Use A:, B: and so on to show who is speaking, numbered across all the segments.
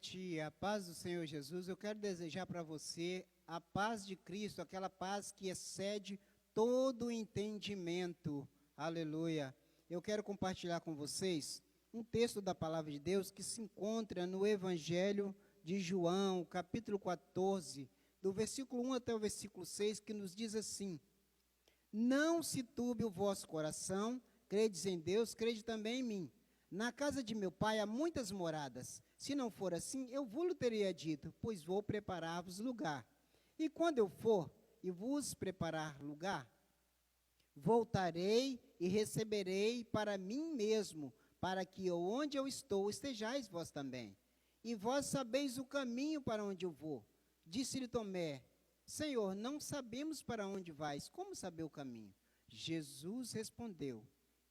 A: noite, a paz do Senhor Jesus. Eu quero desejar para você a paz de Cristo, aquela paz que excede todo o entendimento. Aleluia. Eu quero compartilhar com vocês um texto da palavra de Deus que se encontra no Evangelho de João, capítulo 14, do versículo 1 até o versículo 6, que nos diz assim: Não se turbe o vosso coração, credes em Deus, crede também em mim. Na casa de meu pai há muitas moradas. Se não for assim, eu vos teria dito, pois vou preparar-vos lugar. E quando eu for e vos preparar lugar, voltarei e receberei para mim mesmo, para que onde eu estou estejais vós também. E vós sabeis o caminho para onde eu vou. Disse-lhe Tomé: Senhor, não sabemos para onde vais, como saber o caminho? Jesus respondeu: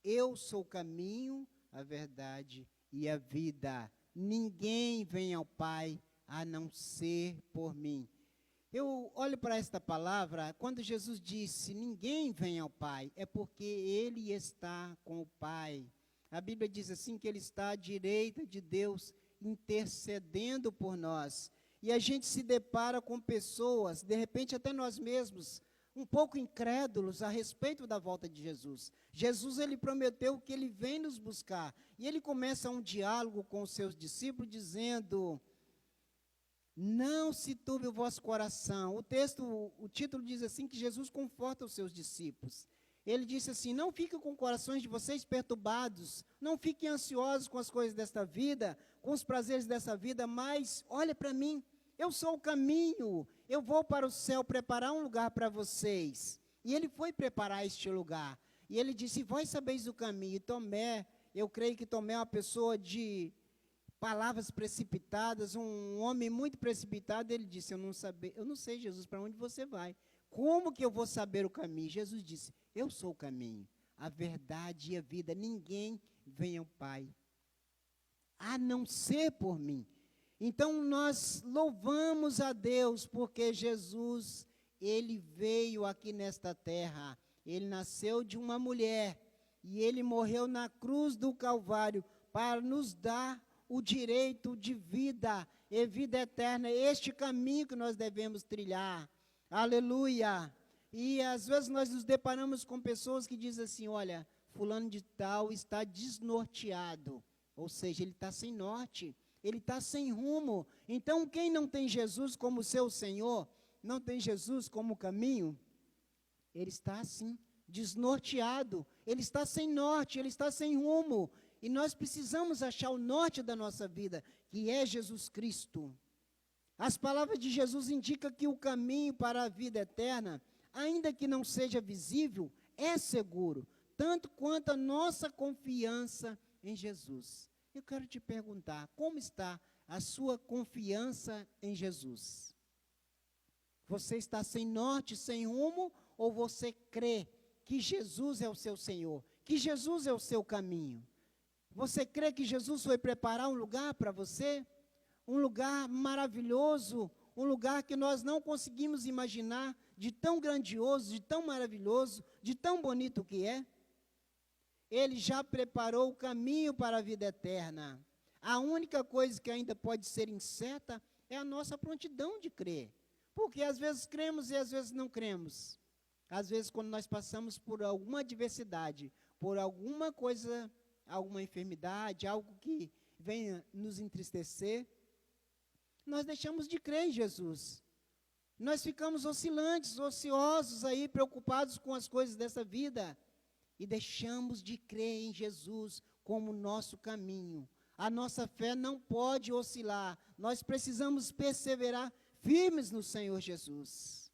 A: Eu sou o caminho, a verdade e a vida. Ninguém vem ao Pai a não ser por mim. Eu olho para esta palavra, quando Jesus disse, ninguém vem ao Pai, é porque Ele está com o Pai. A Bíblia diz assim, que Ele está à direita de Deus, intercedendo por nós. E a gente se depara com pessoas, de repente até nós mesmos, um pouco incrédulos a respeito da volta de Jesus. Jesus, ele prometeu que ele vem nos buscar. E ele começa um diálogo com os seus discípulos, dizendo: não se turbe o vosso coração. O título diz assim, que Jesus conforta os seus discípulos. Ele disse assim: não fiquem com corações de vocês perturbados, não fiquem ansiosos com as coisas desta vida, com os prazeres dessa vida, mas olha para mim, eu sou o caminho, eu vou para o céu preparar um lugar para vocês. E ele foi preparar este lugar. E ele disse: vós sabeis o caminho. E Tomé, eu creio que Tomé é uma pessoa de palavras precipitadas, um homem muito precipitado. Ele disse: eu não sei, Jesus, para onde você vai. Como que eu vou saber o caminho? Jesus disse: eu sou o caminho, a verdade e a vida. Ninguém vem ao Pai a não ser por mim. Então nós louvamos a Deus porque Jesus, ele veio aqui nesta terra. Ele nasceu de uma mulher e ele morreu na cruz do Calvário para nos dar o direito de vida e vida eterna. Este caminho que nós devemos trilhar. Aleluia! E às vezes nós nos deparamos com pessoas que dizem assim: olha, fulano de tal está desnorteado, ou seja, ele está sem norte, ele está sem rumo. Então quem não tem Jesus como seu Senhor, não tem Jesus como caminho, ele está assim, desnorteado, ele está sem norte, ele está sem rumo. E nós precisamos achar o norte da nossa vida, que é Jesus Cristo. As palavras de Jesus indicam que o caminho para a vida eterna, ainda que não seja visível, é seguro, tanto quanto a nossa confiança em Jesus. Eu quero te perguntar, como está a sua confiança em Jesus? Você está sem norte, sem rumo, ou você crê que Jesus é o seu Senhor, que Jesus é o seu caminho? Você crê que Jesus foi preparar um lugar para você? Um lugar maravilhoso, um lugar que nós não conseguimos imaginar, de tão grandioso, de tão maravilhoso, de tão bonito que é? Ele já preparou o caminho para a vida eterna. A única coisa que ainda pode ser incerta é a nossa prontidão de crer. Porque às vezes cremos e às vezes não cremos. Às vezes quando nós passamos por alguma adversidade, por alguma coisa, alguma enfermidade, algo que venha nos entristecer, nós deixamos de crer em Jesus. Nós ficamos oscilantes, ociosos aí, preocupados com as coisas dessa vida. E deixamos de crer em Jesus como nosso caminho. A nossa fé não pode oscilar. Nós precisamos perseverar firmes no Senhor Jesus.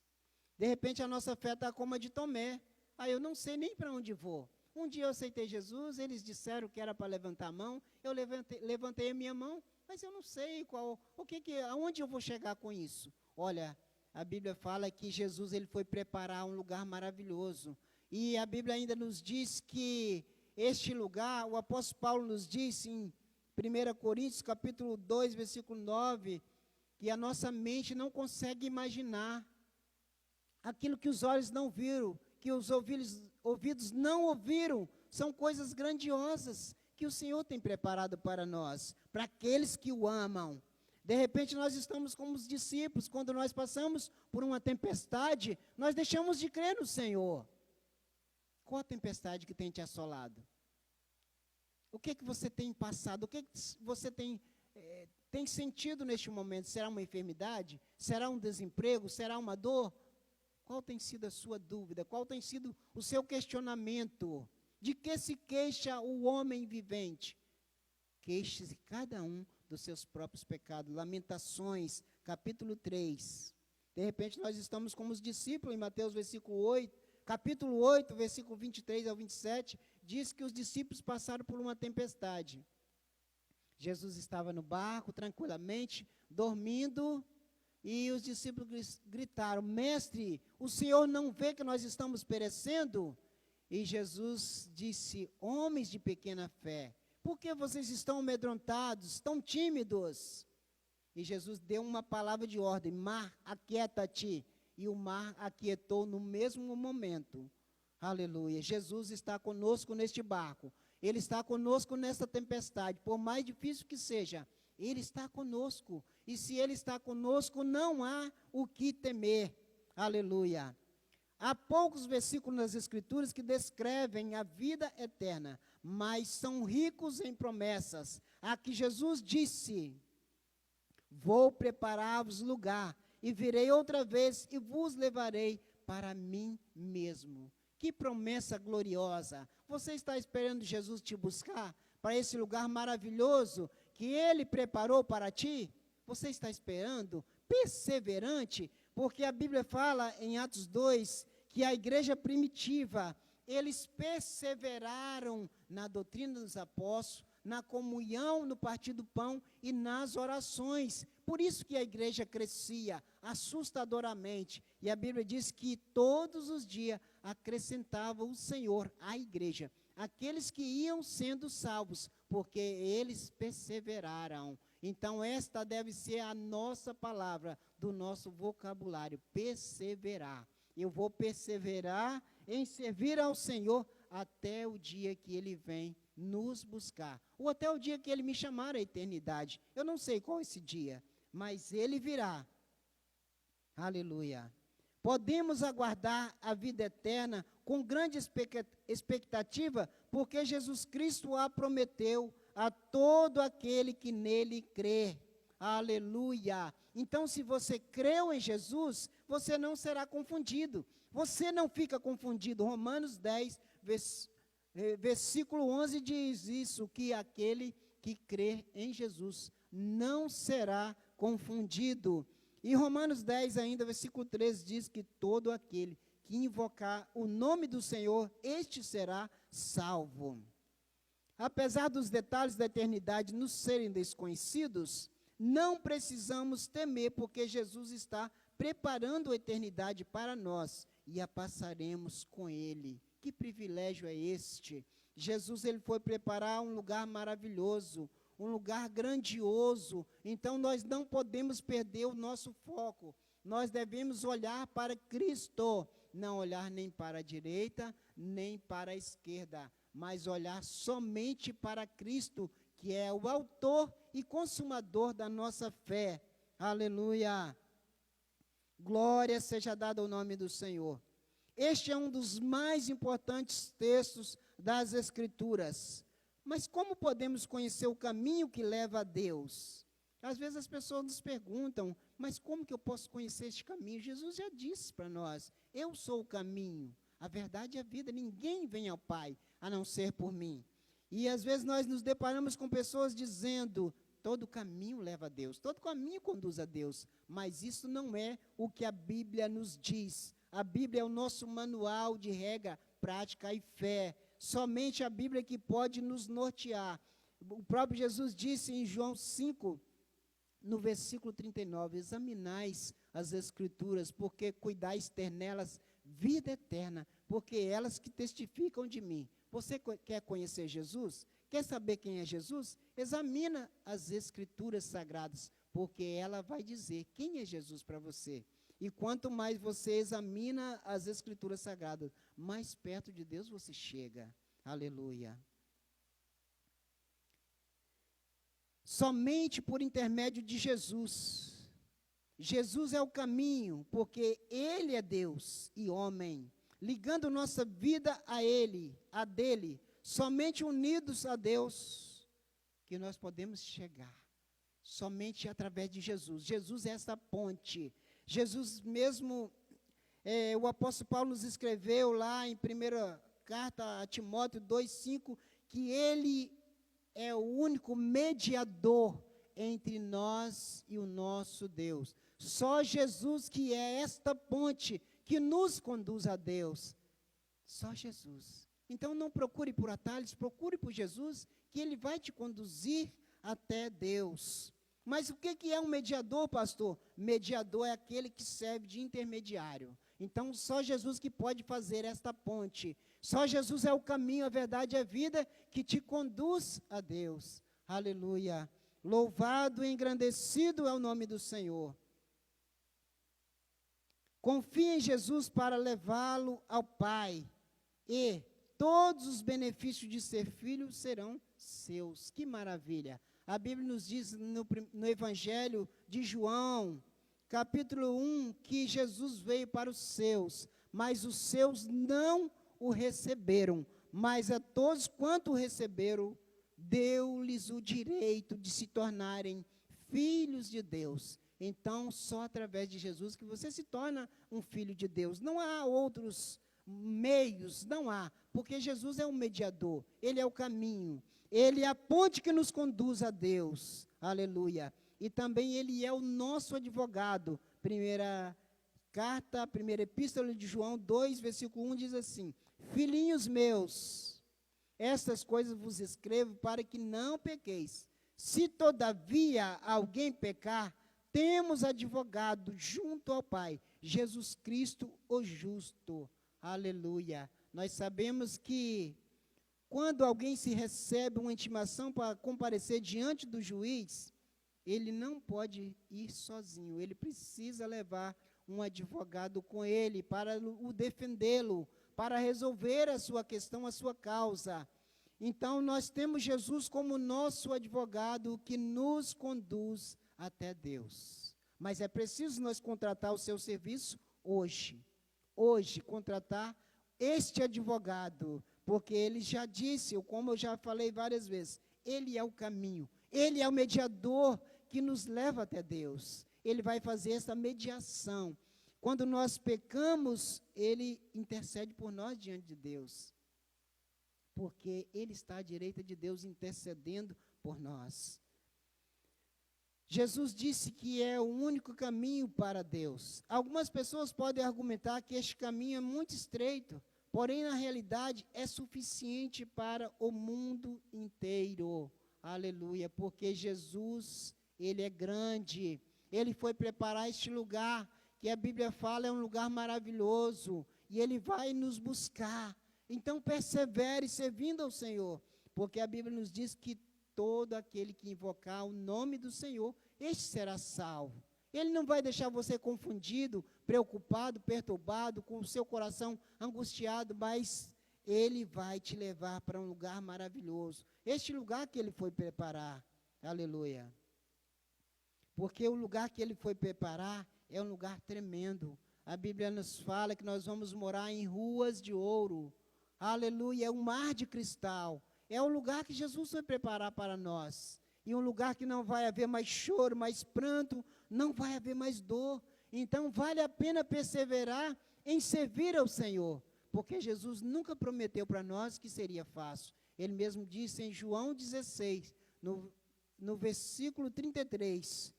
A: De repente a nossa fé está como a de Tomé. Eu não sei nem para onde vou. Um dia eu aceitei Jesus, eles disseram que era para levantar a mão. Eu levantei a minha mão, mas eu não sei aonde eu vou chegar com isso. Olha, a Bíblia fala que Jesus, ele foi preparar um lugar maravilhoso. E a Bíblia ainda nos diz que este lugar, o apóstolo Paulo nos diz em 1 Coríntios, capítulo 2, versículo 9, que a nossa mente não consegue imaginar aquilo que os olhos não viram, que os ouvidos não ouviram. São coisas grandiosas que o Senhor tem preparado para nós, para aqueles que o amam. De repente nós estamos como os discípulos, quando nós passamos por uma tempestade, nós deixamos de crer no Senhor. Qual a tempestade que tem te assolado? O que você tem passado? O que você tem sentido neste momento? Será uma enfermidade? Será um desemprego? Será uma dor? Qual tem sido a sua dúvida? Qual tem sido o seu questionamento? De que se queixa o homem vivente? Queixe-se cada um dos seus próprios pecados. Lamentações, capítulo 3. De repente nós estamos como os discípulos, em Mateus capítulo 8, versículo 23 ao 27, diz que os discípulos passaram por uma tempestade. Jesus estava no barco, tranquilamente, dormindo, e os discípulos gritaram: Mestre, o Senhor não vê que nós estamos perecendo? E Jesus disse: homens de pequena fé, por que vocês estão amedrontados, tão tímidos? E Jesus deu uma palavra de ordem: mar, aquieta-te. E o mar aquietou no mesmo momento. Aleluia. Jesus está conosco neste barco. Ele está conosco nessa tempestade. Por mais difícil que seja, Ele está conosco. E se Ele está conosco, não há o que temer. Aleluia. Há poucos versículos nas Escrituras que descrevem a vida eterna, mas são ricos em promessas. Aqui Jesus disse: vou preparar-vos lugar, e virei outra vez e vos levarei para mim mesmo. Que promessa gloriosa! Você está esperando Jesus te buscar para esse lugar maravilhoso que Ele preparou para ti? Você está esperando, perseverante, porque a Bíblia fala em Atos 2, que a igreja primitiva, eles perseveraram na doutrina dos apóstolos, na comunhão, no partir do pão e nas orações. Por isso que a igreja crescia assustadoramente. E a Bíblia diz que todos os dias acrescentava o Senhor à igreja aqueles que iam sendo salvos, porque eles perseveraram. Então esta deve ser a nossa palavra do nosso vocabulário: perseverar. Eu vou perseverar em servir ao Senhor até o dia que Ele vem nos buscar, ou até o dia que Ele me chamar à eternidade. Eu não sei qual é esse dia, mas Ele virá. Aleluia. Podemos aguardar a vida eterna com grande expectativa, porque Jesus Cristo a prometeu a todo aquele que nele crê. Aleluia. Então, se você creu em Jesus, você não será confundido. Você não fica confundido. Romanos 10, versículo 11 diz isso, que aquele que crê em Jesus não será confundido. E Romanos 10 ainda, versículo 13, diz que todo aquele que invocar o nome do Senhor, este será salvo. Apesar dos detalhes da eternidade nos serem desconhecidos, não precisamos temer, porque Jesus está preparando a eternidade para nós e a passaremos com Ele. Que privilégio é este? Jesus, Ele foi preparar um lugar maravilhoso, um lugar grandioso. Então nós não podemos perder o nosso foco. Nós devemos olhar para Cristo, não olhar nem para a direita, nem para a esquerda, mas olhar somente para Cristo, que é o autor e consumador da nossa fé. Aleluia. Glória seja dada ao nome do Senhor. Este é um dos mais importantes textos das Escrituras. Mas como podemos conhecer o caminho que leva a Deus? Às vezes as pessoas nos perguntam, mas como que eu posso conhecer este caminho? Jesus já disse para nós: eu sou o caminho, a verdade e a vida. Ninguém vem ao Pai a não ser por mim. E às vezes nós nos deparamos com pessoas dizendo: todo caminho leva a Deus, todo caminho conduz a Deus. Mas isso não é o que a Bíblia nos diz. A Bíblia é o nosso manual de regra, prática e fé. Somente a Bíblia que pode nos nortear. O próprio Jesus disse em João 5, no versículo 39, examinais as Escrituras, porque cuidais ter nelas vida eterna, porque elas que testificam de mim. Você quer conhecer Jesus? Quer saber quem é Jesus? Examina as Escrituras sagradas, porque ela vai dizer quem é Jesus para você. E quanto mais você examina as Escrituras sagradas, mais perto de Deus você chega. Aleluia. somente por intermédio de Jesus. Jesus é o caminho, porque Ele é Deus e homem, ligando nossa vida a Ele, a dele, somente unidos a Deus, que nós podemos chegar, somente através de Jesus. Jesus é essa ponte. Jesus mesmo, o apóstolo Paulo nos escreveu lá em 1ª carta a Timóteo 2,5, que Ele é o único mediador entre nós e o nosso Deus. Só Jesus que é esta ponte que nos conduz a Deus. Só Jesus. Então não procure por atalhos, procure por Jesus, que Ele vai te conduzir até Deus. Mas o que é um mediador, pastor? Mediador é aquele que serve de intermediário. Então só Jesus que pode fazer esta ponte. Só Jesus é o caminho, a verdade e a vida que te conduz a Deus. Aleluia. Louvado e engrandecido é o nome do Senhor. Confie em Jesus para levá-lo ao Pai, e todos os benefícios de ser filho serão seus. Que maravilha! A Bíblia nos diz no Evangelho de João, capítulo 1, que Jesus veio para os seus, mas os seus não o receberam. Mas a todos quanto o receberam, deu-lhes o direito de se tornarem filhos de Deus. Então, só através de Jesus que você se torna um filho de Deus. Não há outros meios, não há, porque Jesus é o mediador, Ele é o caminho, Ele é a ponte que nos conduz a Deus, aleluia, e também Ele é o nosso advogado. Primeira epístola de João 2, versículo 1 diz assim: filhinhos meus, estas coisas vos escrevo para que não pequeis. Se todavia alguém pecar, temos advogado junto ao Pai, Jesus Cristo o justo. Aleluia. Nós sabemos que quando alguém se recebe uma intimação para comparecer diante do juiz, ele não pode ir sozinho, ele precisa levar um advogado com ele para o defendê-lo, para resolver a sua questão, a sua causa. Então, nós temos Jesus como nosso advogado que nos conduz até Deus. Mas é preciso nós contratar o seu serviço hoje. Hoje, contratar este advogado, porque ele já disse, como eu já falei várias vezes, ele é o caminho, ele é o mediador que nos leva até Deus. Ele vai fazer essa mediação. Quando nós pecamos, ele intercede por nós diante de Deus, porque ele está à direita de Deus intercedendo por nós. Jesus disse que é o único caminho para Deus. Algumas pessoas podem argumentar que este caminho é muito estreito, porém, na realidade, é suficiente para o mundo inteiro. Aleluia, porque Jesus, Ele é grande. Ele foi preparar este lugar, que a Bíblia fala é um lugar maravilhoso, e Ele vai nos buscar. Então, persevere servindo ao Senhor, porque a Bíblia nos diz que todo aquele que invocar o nome do Senhor, este será salvo. Ele não vai deixar você confundido, preocupado, perturbado, com o seu coração angustiado, mas Ele vai te levar para um lugar maravilhoso. Este lugar que Ele foi preparar, aleluia. Porque o lugar que Ele foi preparar é um lugar tremendo. A Bíblia nos fala que nós vamos morar em ruas de ouro, aleluia, é um mar de cristal. É o lugar que Jesus foi preparar para nós. E um lugar que não vai haver mais choro, mais pranto, não vai haver mais dor. Então, vale a pena perseverar em servir ao Senhor, porque Jesus nunca prometeu para nós que seria fácil. Ele mesmo disse em João 16, no versículo 33,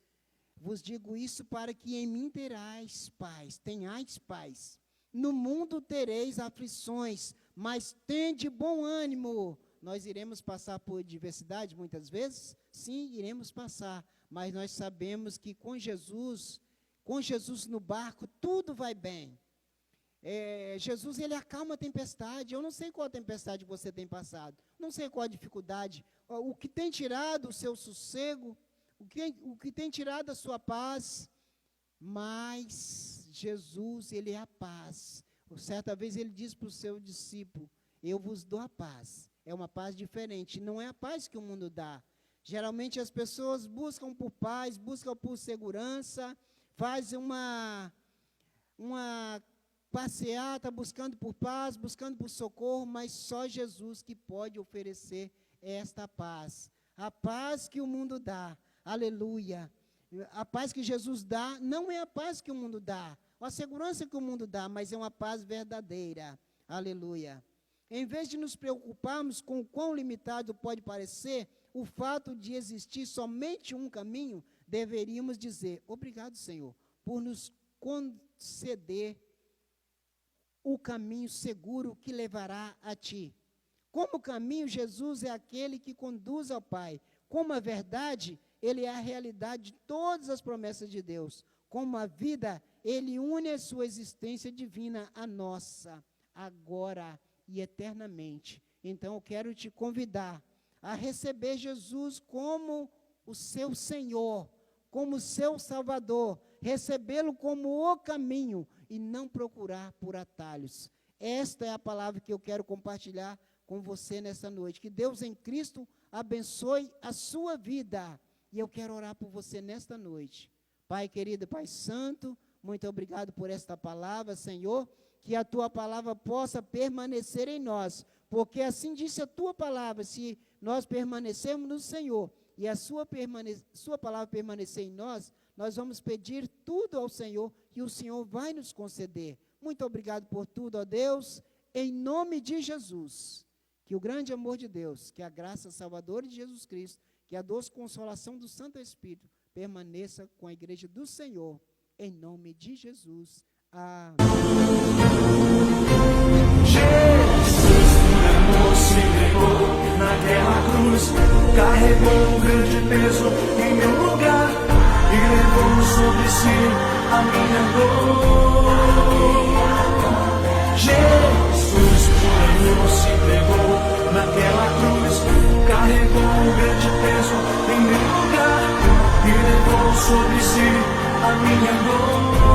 A: vos digo isso para que em mim tenhais paz. No mundo tereis aflições, mas tende bom ânimo. Nós iremos passar por adversidade muitas vezes? Sim, iremos passar, mas nós sabemos que com Jesus no barco, tudo vai bem. Jesus, Ele acalma a tempestade. Eu não sei qual tempestade você tem passado, não sei qual a dificuldade, o que tem tirado o seu sossego, o que tem tirado a sua paz, mas Jesus, Ele é a paz. Certa vez Ele disse para o seu discípulo, eu vos dou a paz. É uma paz diferente, não é a paz que o mundo dá. Geralmente as pessoas buscam por paz, buscam por segurança, fazem uma passeata buscando por paz, buscando por socorro, mas só Jesus que pode oferecer esta paz. A paz que o mundo dá, aleluia. A paz que Jesus dá não é a paz que o mundo dá, a segurança que o mundo dá, mas é uma paz verdadeira, aleluia. Em vez de nos preocuparmos com o quão limitado pode parecer o fato de existir somente um caminho, deveríamos dizer: obrigado, Senhor, por nos conceder o caminho seguro que levará a Ti. Como caminho, Jesus é aquele que conduz ao Pai. Como a verdade, Ele é a realidade de todas as promessas de Deus. Como a vida, Ele une a sua existência divina à nossa, agora e eternamente. Então, eu quero te convidar a receber Jesus como o seu Senhor, como o seu Salvador, recebê-lo como o caminho e não procurar por atalhos. Esta é a palavra que eu quero compartilhar com você nessa noite. Que Deus em Cristo abençoe a sua vida. E eu quero orar por você nesta noite. Pai querido, Pai santo, muito obrigado por esta palavra, Senhor, que a tua palavra possa permanecer em nós, porque assim disse a tua palavra: se nós permanecermos no Senhor e a sua palavra permanecer em nós, nós vamos pedir tudo ao Senhor e o Senhor vai nos conceder. Muito obrigado por tudo, ó Deus, em nome de Jesus. Que o grande amor de Deus, que a graça salvadora de Jesus Cristo, que a doce consolação do Santo Espírito permaneça com a igreja do Senhor, em nome de Jesus. Amém.
B: Jesus, amor, se entregou naquela cruz, carregou um grande peso em meu lugar e levou sobre si a minha dor. Jesus, por amor, se entregou naquela cruz, carregou um grande peso em meu lugar e levou sobre si a minha dor.